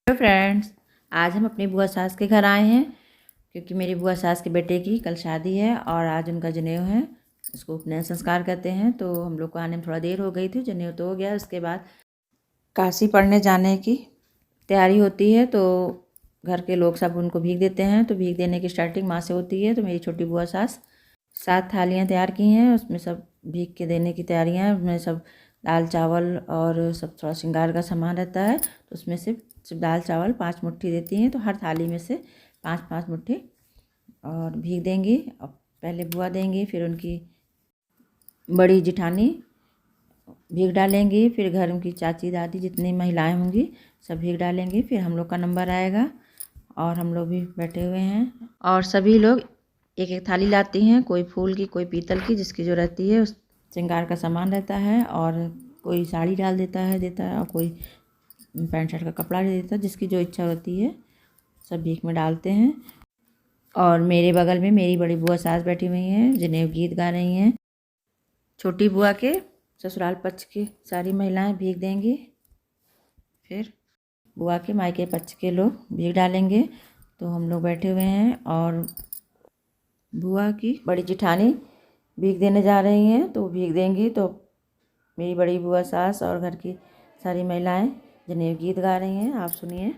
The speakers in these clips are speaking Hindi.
हेलो फ्रेंड्स, आज हम अपनी बुआ सास के घर आए हैं क्योंकि मेरी बुआ सास के बेटे की कल शादी है और आज उनका जनेऊ है। उसको उपनयन संस्कार कहते हैं। तो हम लोग को आने में थोड़ा देर हो गई थी। जनेऊ तो हो गया, उसके बाद काशी पढ़ने जाने की तैयारी होती है। तो घर के लोग सब उनको भीख देते हैं। तो भीख देने की स्टार्टिंग माँ से होती है। तो मेरी छोटी बुआ सास 7 थालियाँ तैयार की हैं, उसमें सब भीख के देने की तैयारियाँ हैं। उसमें सब दाल चावल और सब थोड़ा श्रृंगार का सामान रहता है। तो उसमें सिर्फ दाल चावल 5 मुट्ठी देती हैं। तो हर थाली में से 5-5 मुट्ठी और भीख देंगी। और पहले बुआ देंगी, फिर उनकी बड़ी जिठानी भीख डालेंगी, फिर घर उनकी चाची दादी जितनी महिलाएं होंगी सब भीख डालेंगी। फिर हम लोग का नंबर आएगा और हम लोग भी बैठे हुए हैं और सभी लोग एक एक थाली लाती हैं, कोई फूल की कोई पीतल की, जिसकी जो रहती है। उस श्रृंगार का सामान रहता है और कोई साड़ी डाल देता है और कोई पैंट शर्ट का कपड़ा दे देता है, जिसकी जो इच्छा होती है सब भीख में डालते हैं। और मेरे बगल में मेरी बड़ी बुआ सास बैठी हुई हैं, जनेऊ गीत गा रही हैं। छोटी बुआ के ससुराल पक्ष की सारी महिलाएं भीख देंगी, फिर बुआ के मायके पक्ष के लोग भीख डालेंगे। तो हम लोग बैठे हुए हैं और बुआ की बड़ी जिठानी भीख देने जा रही हैं, तो भीख देंगी। तो मेरी बड़ी बुआ सास और घर की सारी महिलाएं जनेऊ गीत गा रही हैं, आप सुनिए।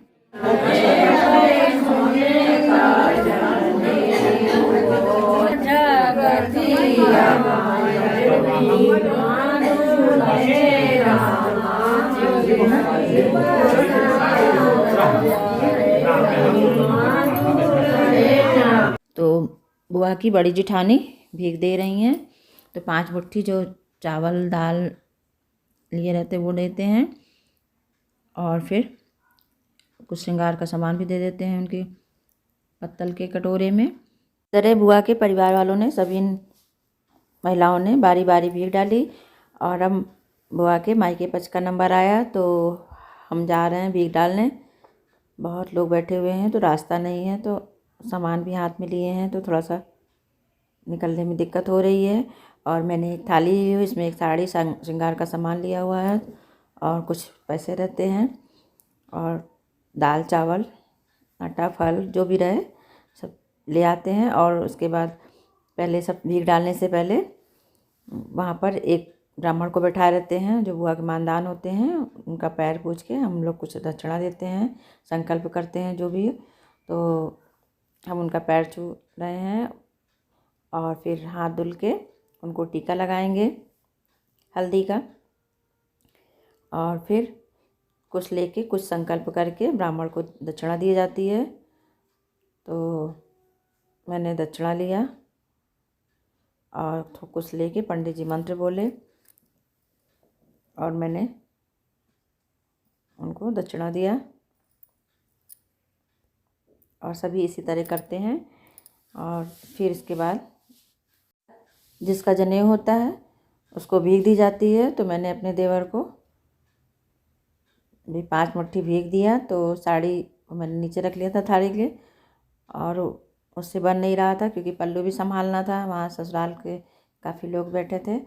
तो बुआ की बड़ी जिठानी भीख दे रही हैं। तो 5 मुट्ठी जो चावल दाल लिए रहते वो देते हैं और फिर कुछ श्रृंगार का सामान भी दे देते हैं उनके पत्तल के कटोरे में। तरह बुआ के परिवार वालों ने सभी महिलाओं ने बारी बारी भीख डाली और अब बुआ के मायके पक्ष का नंबर आया। तो हम जा रहे हैं भीख डालने। बहुत लोग बैठे हुए हैं, तो रास्ता नहीं है, तो सामान भी हाथ में लिए हैं, तो थोड़ा सा निकलने में दिक्कत हो रही है। और मैंने एक थाली ली हुई, इसमें एक साड़ी श्रृंगार का सामान लिया हुआ है और कुछ पैसे रहते हैं और दाल चावल आटा फल जो भी रहे सब ले आते हैं। और उसके बाद पहले सब भीख डालने से पहले वहाँ पर एक ब्राह्मण को बैठाए रहते हैं जो बुआ के मानदान होते हैं। उनका पैर पूछ के हम लोग कुछ दक्षिणा देते हैं, संकल्प करते हैं जो भी। तो हम उनका पैर छू रहे हैं और फिर हाथ धुल के उनको टीका लगाएंगे हल्दी का। और फिर कुछ लेके कुछ संकल्प करके ब्राह्मण को दक्षिणा दी जाती है। तो मैंने दक्षिणा लिया और कुछ लेके पंडित जी मंत्र बोले और मैंने उनको दक्षिणा दिया। और सभी इसी तरह करते हैं। और फिर इसके बाद जिसका जनेऊ होता है उसको भीख दी जाती है। तो मैंने अपने देवर को भी 5 मुट्ठी भीख दिया। तो साड़ी मैंने नीचे रख लिया था थाली के, और उससे बन नहीं रहा था क्योंकि पल्लू भी संभालना था। वहाँ ससुराल के काफ़ी लोग बैठे थे,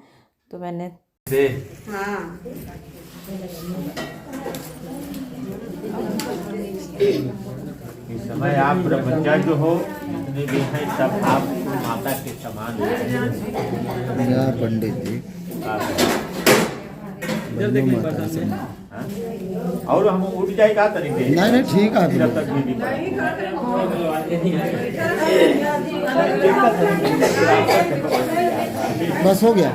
तो मैंने हाँ इस समय आप ब्रह्मचारी जो हो जितने भी हैं सब आप माता के समान या पंडित जी माता से और हम उठ जाएगा तरीके नहीं ठीक है जब तक भी बस हो गया।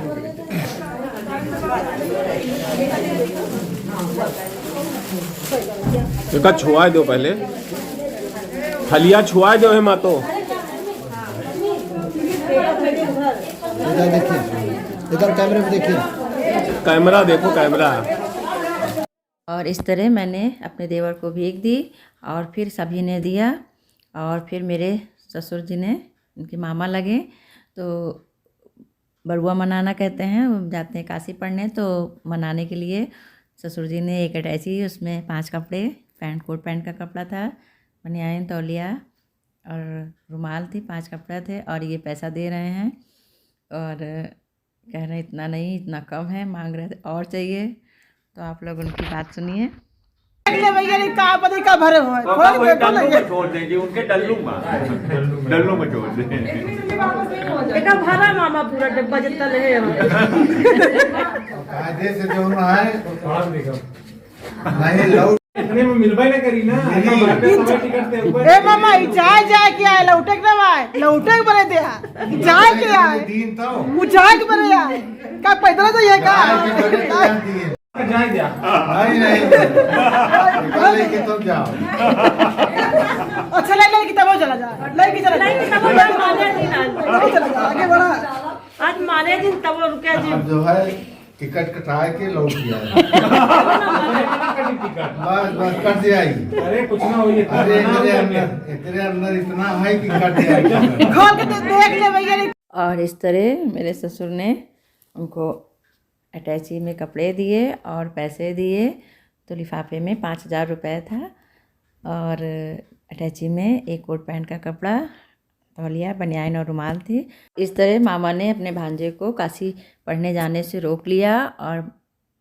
एक छुआ दो, पहले थलिया छुआ दो है मातो। इधर देखिए, इधर कैमरे में देखिए, कैमरा देखो कैमरा। और इस तरह मैंने अपने देवर को भीख दी और फिर सभी ने दिया। और फिर मेरे ससुर जी ने, उनके मामा लगे, तो बरुआ मनाना कहते हैं, वो जाते हैं काशी पढ़ने। तो मनाने के लिए ससुर जी ने एक अटैची, उसमें 5 कपड़े, पैंट कोट पैंट का कपड़ा था, बनियान तौलिया और रुमाल थी, 5 कपड़ा थे। और ये पैसा दे रहे हैं और कह रहे हैं इतना नहीं, इतना कम है, मांग रहे थे और चाहिए। तो आप लोग उनकी बात सुनिए। ले भैया नहीं कहाँ पता का भरे हुए पापा वही डल्लू में छोड़ देंगे उनके डल्लू में छोड़ दें। का भरा मामा पूरा डब्बा जितना ले कायदे से जो है नहीं लौट इतने में मिलवा ना करी ना ए मामा ई जाए जाए के आए लौटे के ना आए लौटे के बरे दे जाए के आए दिन तो वो जाए के बरे आए का पैदल तो ये का जाए जा नहीं लेके तुम जाओ अच्छा ले की तब चला जा ले की चला जा माने दिन आज चला जा आगे बढ़ा आज माने दिन तब रुके जी अब जो है टिकट कटा के लौट गया बस बस कट जाएगी। अरे कुछ ना हो ये अरे तेरे अंदर इतना है कि कट जाएगी। खोल के देख ले भैया और इस तरह मेरे ससुर ने उनको अटैची में कपड़े दिए और पैसे दिए। तो लिफाफे में 5,000 रुपये था और अटैची में एक कोट पैंट का कपड़ा, तौलिया, बनियान और रुमाल थी। इस तरह मामा ने अपने भांजे को काशी पढ़ने जाने से रोक लिया और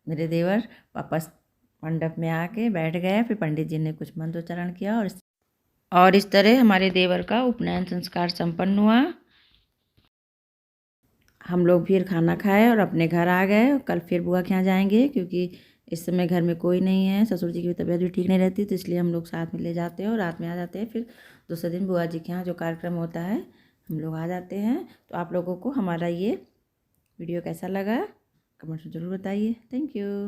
मेरे देवर वापस मंडप में आके बैठ गए। फिर पंडित जी ने कुछ मंत्रोच्चारण किया और इस तरह हमारे देवर का उपनयन संस्कार संपन्न हुआ। हम लोग फिर खाना खाए और अपने घर आ गए। कल फिर बुआ के यहाँ जाएंगे क्योंकि इस समय घर में कोई नहीं है। ससुर जी की तबीयत भी ठीक नहीं रहती तो इसलिए हम लोग साथ में ले जाते हैं और रात में आ जाते हैं। फिर दूसरे दिन बुआ जी के यहाँ जो कार्यक्रम होता है हम लोग आ जाते हैं। तो आप लोगों को हमारा ये वीडियो कैसा लगा कमेंट में ज़रूर बताइए। Thank you.